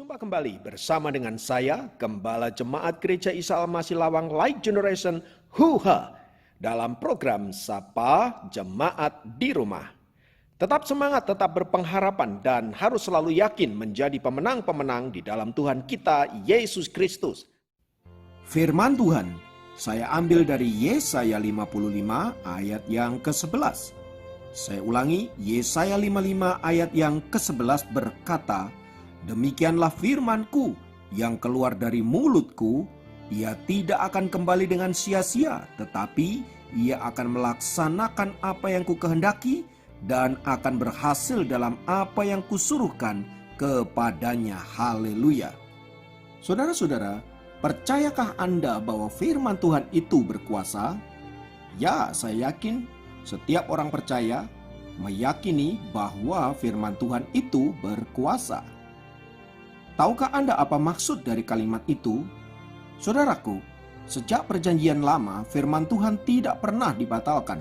Berjumpa kembali bersama dengan saya, Gembala Jemaat Gereja Isa Al-Masih Lawang Light Generation Huha dalam program Sapa Jemaat di Rumah. Tetap semangat, tetap berpengharapan dan harus selalu yakin menjadi pemenang-pemenang di dalam Tuhan kita Yesus Kristus. Firman Tuhan saya ambil dari Yesaya 55 ayat yang ke-11. Saya ulangi, Yesaya 55 ayat yang ke-11 berkata, "Demikianlah firman-Ku yang keluar dari mulut-Ku, ia tidak akan kembali dengan sia-sia, tetapi ia akan melaksanakan apa yang Ku kehendaki dan akan berhasil dalam apa yang Kusuruhkan kepadanya." Haleluya. Saudara-saudara, percayakah Anda bahwa firman Tuhan itu berkuasa? Ya, saya yakin setiap orang percaya meyakini bahwa firman Tuhan itu berkuasa. Tahukah Anda apa maksud dari kalimat itu? Saudaraku, sejak perjanjian lama firman Tuhan tidak pernah dibatalkan.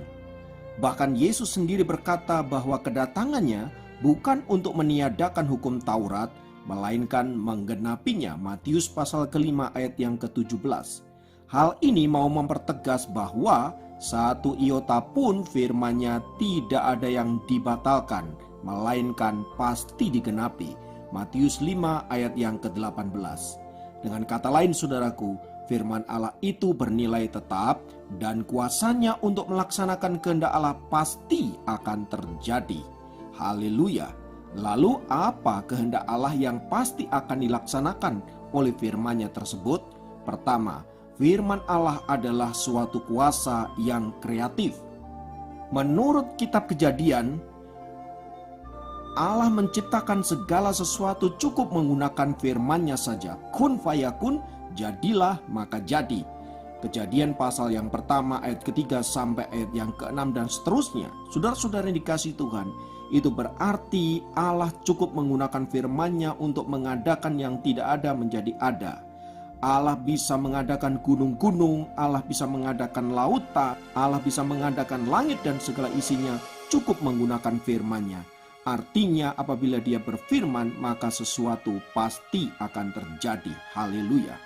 Bahkan Yesus sendiri berkata bahwa kedatangannya bukan untuk meniadakan hukum Taurat, melainkan menggenapinya. Matius pasal ke-5 ayat yang ke-17. Hal ini mau mempertegas bahwa satu iota pun firman-Nya tidak ada yang dibatalkan, melainkan pasti digenapi. Matius 5 ayat yang ke-18. Dengan kata lain saudaraku, firman Allah itu bernilai tetap dan kuasanya untuk melaksanakan kehendak Allah pasti akan terjadi. Haleluya. Lalu apa kehendak Allah yang pasti akan dilaksanakan oleh firman-Nya tersebut? Pertama, firman Allah adalah suatu kuasa yang kreatif. Menurut kitab Kejadian, Allah menciptakan segala sesuatu cukup menggunakan firman-Nya saja. Kun fayakun, jadilah maka jadi. Kejadian pasal yang pertama ayat ketiga sampai ayat yang ke-6 dan seterusnya. Saudara-saudara yang dikasihi Tuhan, itu berarti Allah cukup menggunakan firman-Nya untuk mengadakan yang tidak ada menjadi ada. Allah bisa mengadakan gunung-gunung, Allah bisa mengadakan lautan, Allah bisa mengadakan langit dan segala isinya cukup menggunakan firman-Nya. Artinya apabila Dia berfirman, maka sesuatu pasti akan terjadi. Haleluya.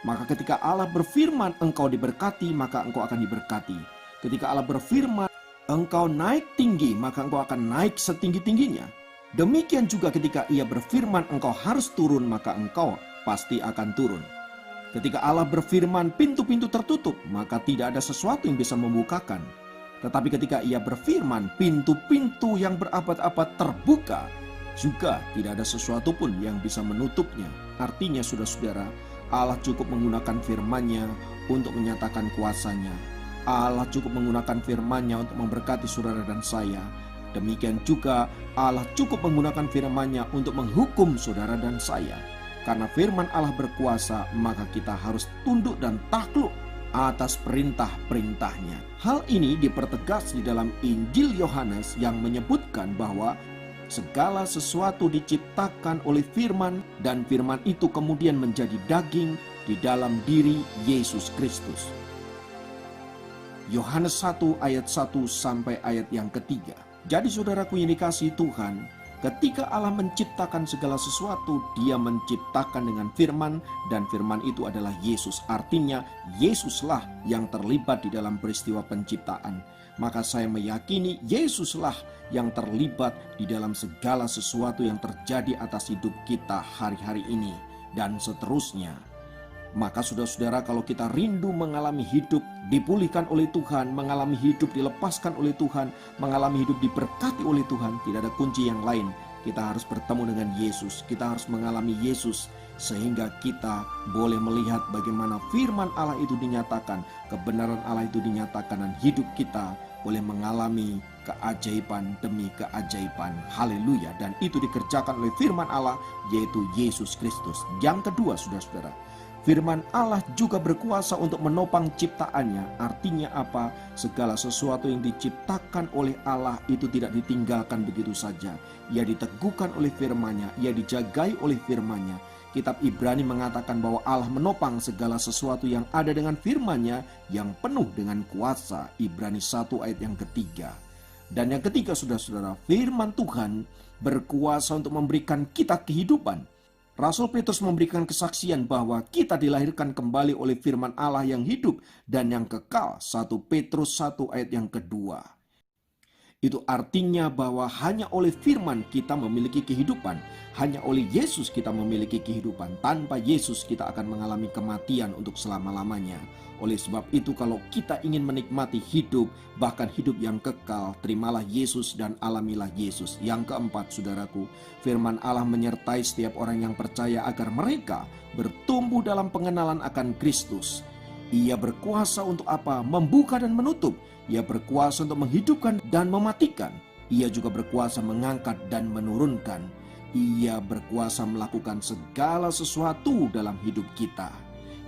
Maka ketika Allah berfirman, engkau diberkati, maka engkau akan diberkati. Ketika Allah berfirman, engkau naik tinggi, maka engkau akan naik setinggi-tingginya. Demikian juga ketika Ia berfirman, engkau harus turun, maka engkau pasti akan turun. Ketika Allah berfirman, pintu-pintu tertutup, maka tidak ada sesuatu yang bisa membukakan. Tetapi ketika Ia berfirman, pintu-pintu yang berabad-abad terbuka, juga tidak ada sesuatu pun yang bisa menutupnya. Artinya saudara-saudara, Allah cukup menggunakan firman-Nya untuk menyatakan kuasanya. Allah cukup menggunakan firman-Nya untuk memberkati saudara dan saya. Demikian juga Allah cukup menggunakan firman-Nya untuk menghukum saudara dan saya. Karena firman Allah berkuasa, maka kita harus tunduk dan takluk atas perintah-perintahnya. Hal ini dipertegas di dalam Injil Yohanes yang menyebutkan bahwa segala sesuatu diciptakan oleh firman dan firman itu kemudian menjadi daging di dalam diri Yesus Kristus. Yohanes 1 ayat 1 sampai ayat yang ketiga. Jadi saudaraku yang dikasihi Tuhan, ketika Allah menciptakan segala sesuatu, Dia menciptakan dengan firman dan firman itu adalah Yesus. Artinya Yesuslah yang terlibat di dalam peristiwa penciptaan. Maka saya meyakini Yesuslah yang terlibat di dalam segala sesuatu yang terjadi atas hidup kita hari-hari ini dan seterusnya. Maka saudara-saudara, kalau kita rindu mengalami hidup dipulihkan oleh Tuhan, mengalami hidup dilepaskan oleh Tuhan, mengalami hidup diberkati oleh Tuhan, tidak ada kunci yang lain. Kita harus bertemu dengan Yesus, kita harus mengalami Yesus, sehingga kita boleh melihat bagaimana firman Allah itu dinyatakan, kebenaran Allah itu dinyatakan, dan hidup kita boleh mengalami keajaiban demi keajaiban. Haleluya. Dan itu dikerjakan oleh firman Allah, yaitu Yesus Kristus. Yang kedua saudara-saudara, firman Allah juga berkuasa untuk menopang ciptaannya. Artinya apa? Segala sesuatu yang diciptakan oleh Allah itu tidak ditinggalkan begitu saja. Ia diteguhkan oleh firman-Nya, ia dijagai oleh firman-Nya. Kitab Ibrani mengatakan bahwa Allah menopang segala sesuatu yang ada dengan firman-Nya yang penuh dengan kuasa. Ibrani 1 ayat yang ketiga. Dan yang ketiga saudara-saudara, firman Tuhan berkuasa untuk memberikan kita kehidupan. Rasul Petrus memberikan kesaksian bahwa kita dilahirkan kembali oleh firman Allah yang hidup dan yang kekal. 1 Petrus 1 ayat yang kedua. Itu artinya bahwa hanya oleh firman kita memiliki kehidupan. Hanya oleh Yesus kita memiliki kehidupan. Tanpa Yesus kita akan mengalami kematian untuk selama-lamanya. Oleh sebab itu kalau kita ingin menikmati hidup, bahkan hidup yang kekal, terimalah Yesus dan alamilah Yesus. Yang keempat, saudaraku, firman Allah menyertai setiap orang yang percaya agar mereka bertumbuh dalam pengenalan akan Kristus. Ia berkuasa untuk apa? Membuka dan menutup. Ia berkuasa untuk menghidupkan dan mematikan. Ia juga berkuasa mengangkat dan menurunkan. Ia berkuasa melakukan segala sesuatu dalam hidup kita.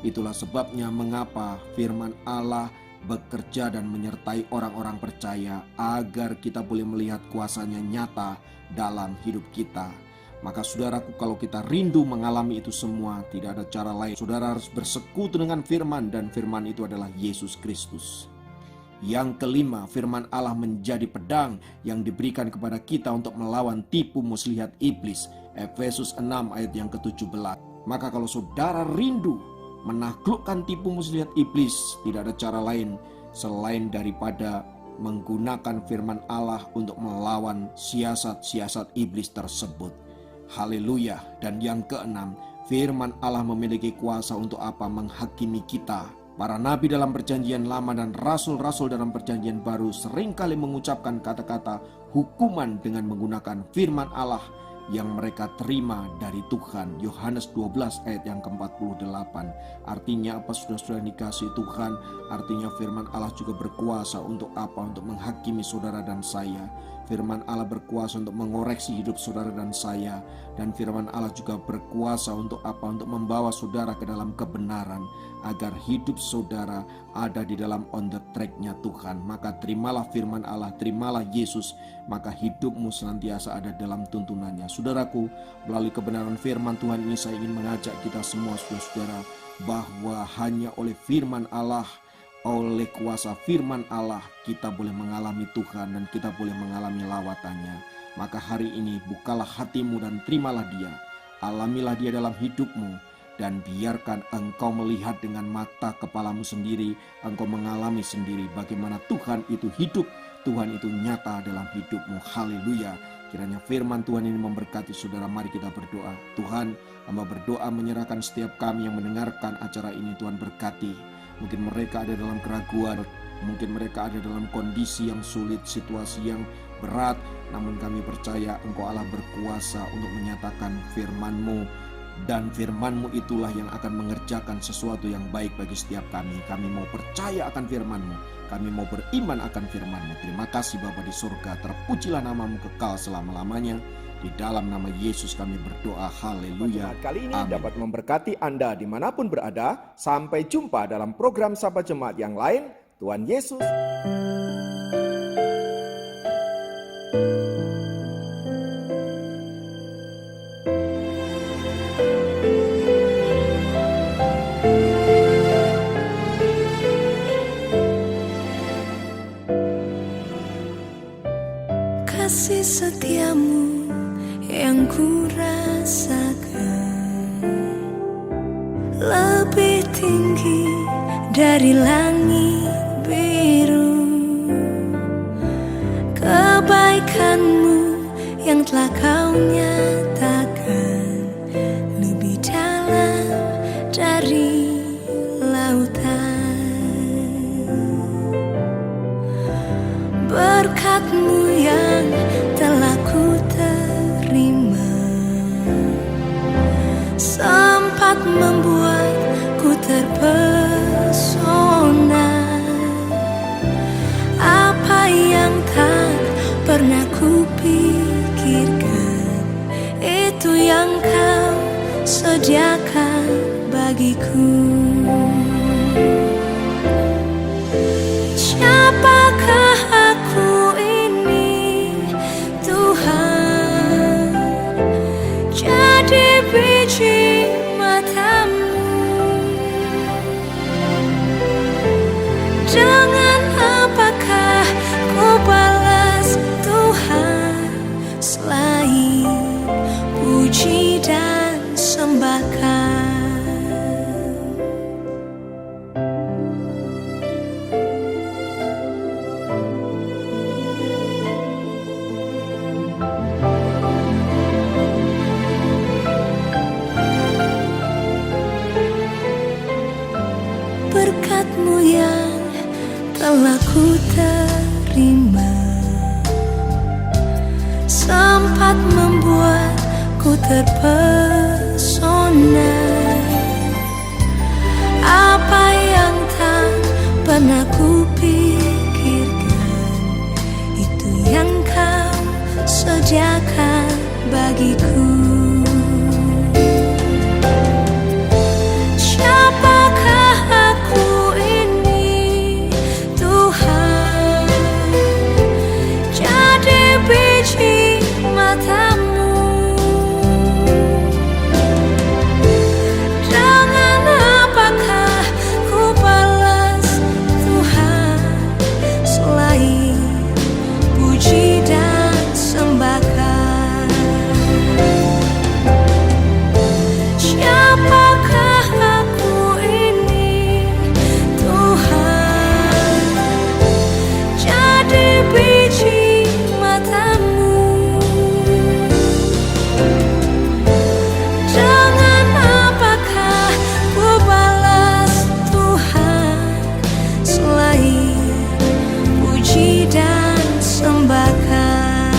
Itulah sebabnya mengapa firman Allah bekerja dan menyertai orang-orang percaya agar kita boleh melihat kuasanya nyata dalam hidup kita. Maka saudaraku, kalau kita rindu mengalami itu semua, tidak ada cara lain. Saudara harus bersekutu dengan firman, dan firman itu adalah Yesus Kristus. Yang kelima, firman Allah menjadi pedang yang diberikan kepada kita untuk melawan tipu muslihat iblis. Efesus 6 ayat yang ke-17. Maka kalau saudara rindu menaklukkan tipu muslihat iblis, tidak ada cara lain selain daripada menggunakan firman Allah untuk melawan siasat-siasat iblis tersebut. Haleluya. Dan yang keenam, firman Allah memiliki kuasa untuk apa? Menghakimi kita. Para nabi dalam perjanjian lama dan rasul-rasul dalam perjanjian baru seringkali mengucapkan kata-kata hukuman dengan menggunakan firman Allah yang mereka terima dari Tuhan. Yohanes 12 ayat yang ke-48. Artinya apa, saudara-saudara yang dikasihi Tuhan? Artinya firman Allah juga berkuasa untuk apa? Untuk menghakimi saudara dan saya. Firman Allah berkuasa untuk mengoreksi hidup saudara dan saya. Dan firman Allah juga berkuasa untuk apa? Untuk membawa saudara ke dalam kebenaran, agar hidup saudara ada di dalam on the track-nya Tuhan. Maka terimalah firman Allah, terimalah Yesus, maka hidupmu senantiasa ada dalam tuntunannya. Saudaraku, melalui kebenaran firman Tuhan ini saya ingin mengajak kita semua saudara-saudara, bahwa hanya oleh firman Allah, oleh kuasa firman Allah, kita boleh mengalami Tuhan dan kita boleh mengalami lawatannya. Maka hari ini bukalah hatimu dan terimalah Dia. Alamilah Dia dalam hidupmu, dan biarkan engkau melihat dengan mata kepalamu sendiri. Engkau mengalami sendiri bagaimana Tuhan itu hidup, Tuhan itu nyata dalam hidupmu. Haleluya. Kiranya firman Tuhan ini memberkati saudara. Mari kita berdoa. Tuhan, hamba berdoa menyerahkan setiap kami yang mendengarkan acara ini. Tuhan berkati. Mungkin mereka ada dalam keraguan, mungkin mereka ada dalam kondisi yang sulit, situasi yang berat, namun kami percaya Engkau Allah berkuasa untuk menyatakan firman-Mu, dan firman-Mu itulah yang akan mengerjakan sesuatu yang baik bagi setiap kami. Kami mau percaya akan firman-Mu, kami mau beriman akan firman-Mu. Terima kasih Bapa di surga, terpujilah nama-Mu kekal selama-lamanya. Di dalam nama Yesus kami berdoa. Haleluya. Kali ini dapat memberkati Anda dimanapun berada. Sampai jumpa dalam program Sapa Jemaat yang lain. Tuhan Yesus. Kasih setiamu yang ku rasakan lebih tinggi dari langit biru. Kebaikanmu yang telah kau nyatakan lebih dalam dari lautan. Berkat-Mu yang telah ku terima sempat membuatku terpesona. Apa yang tak pernah kupikirkan, itu yang kau sediakan bagiku. Siapakah aku ini, Tuhan? Jadi biji mata-Mu. Dengan apakah ku balas Tuhan, selain puji dan sembahkan. Berkat-Mu yang telah ku terima sempat membuatku terpesona. Apa yang tak pernah ku pikirkan, itu yang Kau sediakan bagiku. Siapakah aku ini, Tuhan? Jadi biji mata-Mu. Dengan apakah ku balas, Tuhan, selain puji dan sembahkan? Siapakah aku ini, Tuhan? Jadi biji mata-Mu. Dengan apakah ku balas, Tuhan, selain puji dan sembahkan?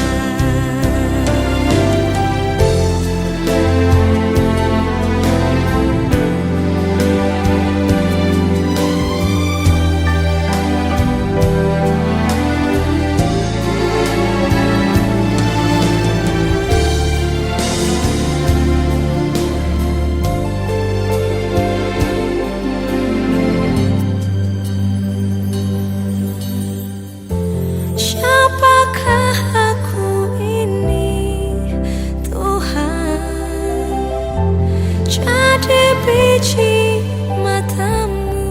Siapakah aku ini, Tuhan? Jadi biji mata-Mu.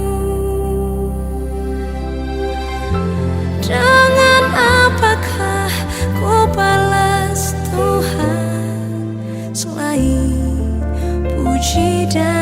Dengan apakah ku balas, Tuhan, selain puji dan